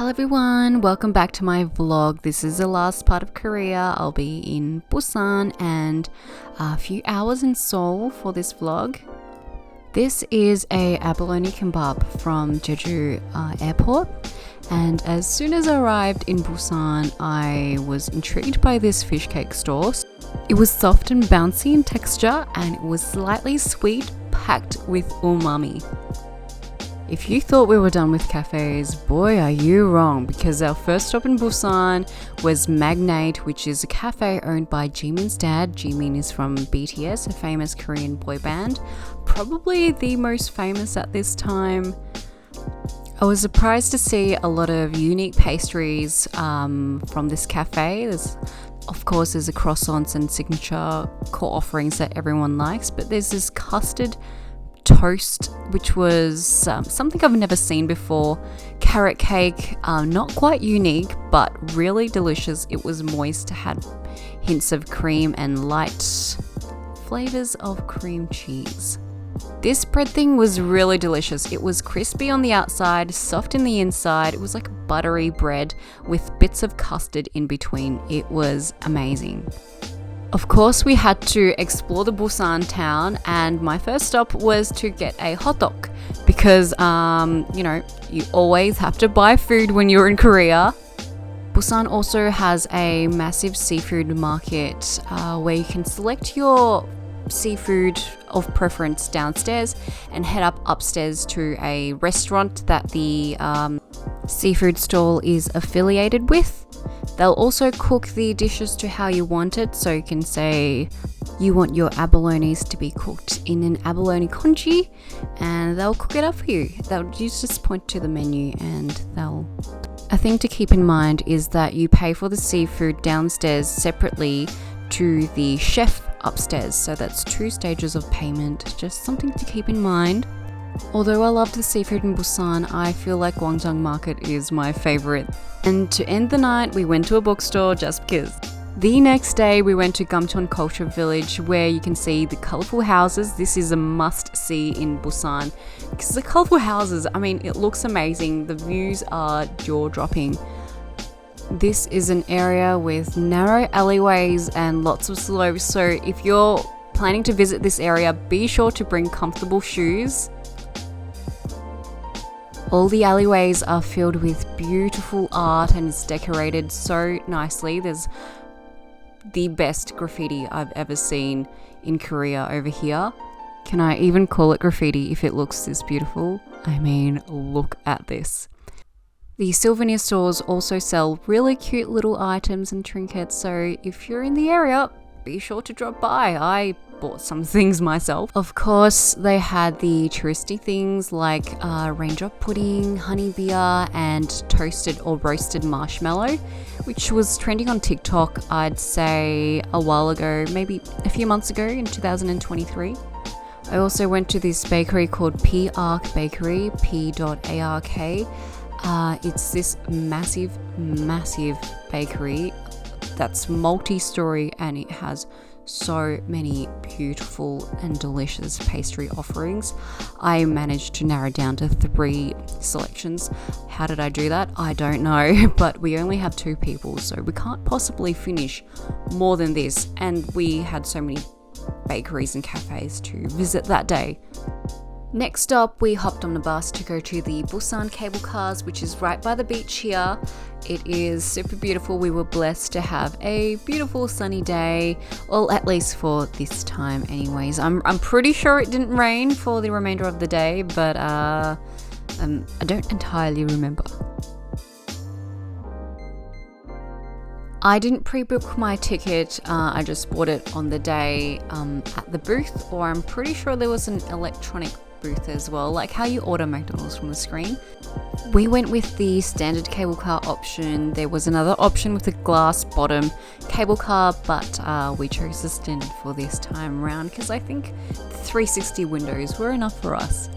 Hello everyone, welcome back to my vlog. This is the last part of Korea. I'll be in Busan and a few hours in Seoul for this vlog. This is a abalone kimbap from Jeju airport, and as soon as I arrived in Busan I was intrigued by this fish cake store. It was soft and bouncy in texture and it was slightly sweet, packed with umami. If you thought we were done with cafes, boy are you wrong, because our first stop in Busan was Magnate, which is a cafe owned by Jimin's dad. Jimin is from BTS, a famous Korean boy band, probably the most famous at this time. I was surprised to see a lot of unique pastries from this cafe. Of course, there's the croissants and signature core offerings that everyone likes, but there's this custard toast, which was something I've never seen before. Carrot cake, not quite unique, but really delicious. It was moist, had hints of cream and light flavors of cream cheese. This bread thing was really delicious. It was crispy on the outside, soft in the inside. It was like buttery bread with bits of custard in between. It was amazing. Of course, we had to explore the Busan town, and my first stop was to get a hot dog because, you always have to buy food when you're in Korea. Busan also has a massive seafood market where you can select your seafood of preference downstairs and head up upstairs to a restaurant that the seafood stall is affiliated with. They'll also cook the dishes to how you want it, so you can say you want your abalones to be cooked in an abalone congee and they'll cook it up for you. You just point to the menu and A thing to keep in mind is that you pay for the seafood downstairs separately to the chef upstairs, so that's 2 stages of payment, just something to keep in mind. Although I love the seafood in Busan, I feel like Jagalchi Market is my favorite. And to end the night, we went to a bookstore just because. The next day, we went to Gamcheon Culture Village, where you can see the colourful houses. This is a must-see in Busan because the colourful houses, it looks amazing. The views are jaw-dropping. This is an area with narrow alleyways and lots of slopes, so if you're planning to visit this area, be sure to bring comfortable shoes. All the alleyways are filled with beautiful art and it's decorated so nicely. There's the best graffiti I've ever seen in Korea over here. Can I even call it graffiti if it looks this beautiful? Look at this. The souvenir stores also sell really cute little items and trinkets, so if you're in the area, be sure to drop by. I bought some things myself. Of course, they had the touristy things like raindrop pudding, honey beer, and toasted or roasted marshmallow, which was trending on TikTok, I'd say a while ago, maybe a few months ago in 2023. I also went to this bakery called P.Ark Bakery, P.ARK. It's this massive bakery that's multi-story and it has so many beautiful and delicious pastry offerings. I managed to narrow down to 3 selections. How did I do that? I don't know, but we only have 2 people, so we can't possibly finish more than this, and we had so many bakeries and cafes to visit that day. Next up, we hopped on a bus to go to the Busan cable cars, which is right by the beach here. It is super beautiful. We were blessed to have a beautiful sunny day, well, at least for this time anyways. I'm pretty sure it didn't rain for the remainder of the day, but I don't entirely remember. I didn't pre-book my ticket, I just bought it on the day at the booth, or I'm pretty sure there was an electronic booth as well, like how you order McDonald's from the screen. We went with the standard cable car option. There was another option with a glass bottom cable car, but we chose the standard for this time around because I think the 360 windows were enough for us.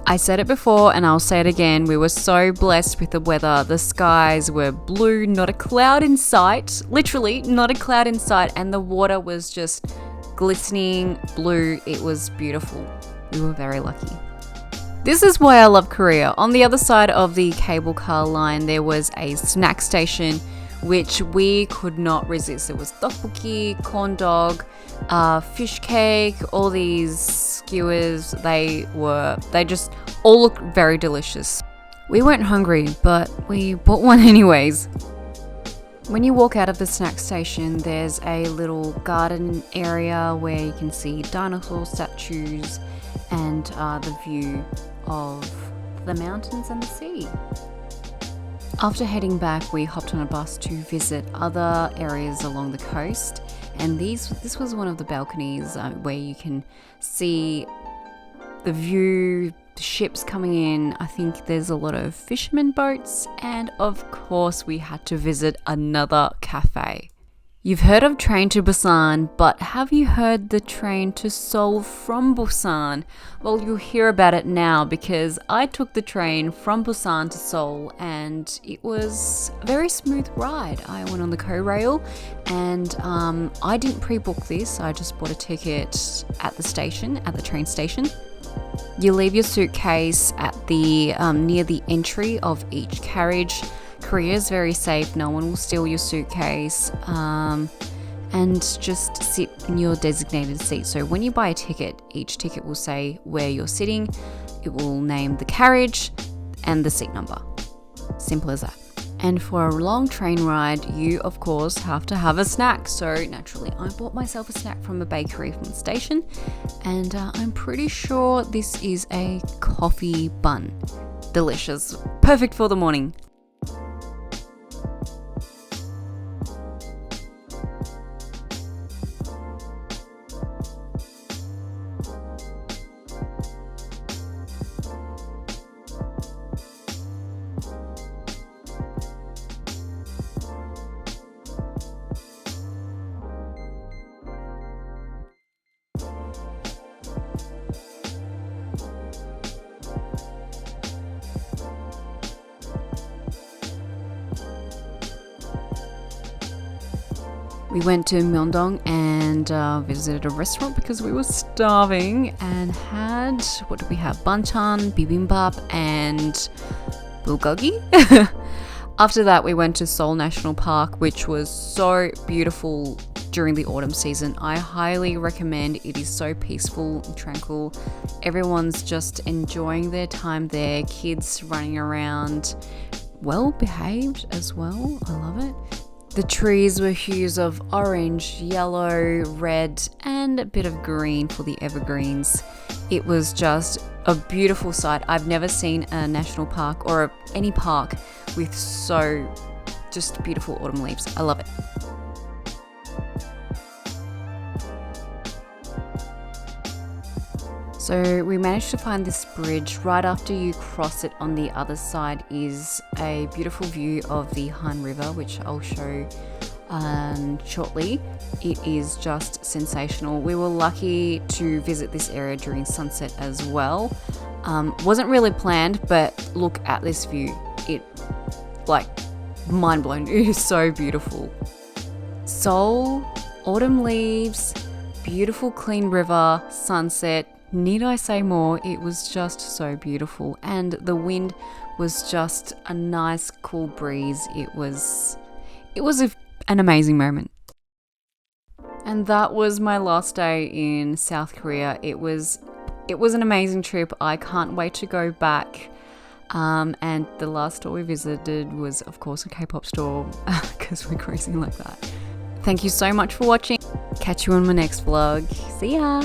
I said it before and I'll say it again, we were so blessed with the weather. The skies were blue, not a cloud in sight, literally not a cloud in sight, and the water was just glistening blue. It was beautiful. We were very lucky. This is why I love Korea. On the other side of the cable car line, there was a snack station which we could not resist. It was tteokbokki, corn dog, fish cake, all these skewers. They just all looked very delicious. We weren't hungry, but we bought one anyways. When you walk out of the snack station, there's a little garden area where you can see dinosaur statues and the view of the mountains and the sea. After heading back, we hopped on a bus to visit other areas along the coast, and this was one of the balconies where you can see the view, the ships coming in. I think there's a lot of fishermen boats, and of course we had to visit another cafe. You've heard of train to Busan, but have you heard the train to Seoul from Busan? Well, you'll hear about it now because I took the train from Busan to Seoul and it was a very smooth ride. I went on the co-rail and I didn't pre-book this. I just bought a ticket at the train station. You leave your suitcase at the near the entry of each carriage. Korea is very safe, no one will steal your suitcase, and just sit in your designated seat. So when you buy a ticket, each ticket will say where you're sitting, it will name the carriage and the seat number. Simple as that. And for a long train ride, you of course have to have a snack. So naturally, I bought myself a snack from a bakery from the station, and I'm pretty sure this is a coffee bun. Delicious, perfect for the morning. We went to Myeongdong and visited a restaurant because we were starving and had, what did we have? Banchan, bibimbap and bulgogi. After that, we went to Seoul National Park, which was so beautiful during the autumn season. I highly recommend. It is so peaceful and tranquil. Everyone's just enjoying their time there. Kids running around, well behaved as well. I love it. The trees were hues of orange, yellow, red, and a bit of green for the evergreens. It was just a beautiful sight. I've never seen a national park or any park with so just beautiful autumn leaves. I love it. So we managed to find this bridge. Right after you cross it, on the other side is a beautiful view of the Han River, which I'll show shortly. It is just sensational. We were lucky to visit this area during sunset as well. Wasn't really planned, but look at this view. It, like, mind blown. It is so beautiful. Seoul, autumn leaves, beautiful clean river, sunset. Need I say more? It was just so beautiful, and the wind was just a nice cool breeze. It was an amazing moment. And that was my last day in South Korea. It was an amazing trip. I can't wait to go back. And the last store we visited was, of course, a K-pop store because we're crazy like that. Thank you so much for watching. Catch you on my next vlog. See ya!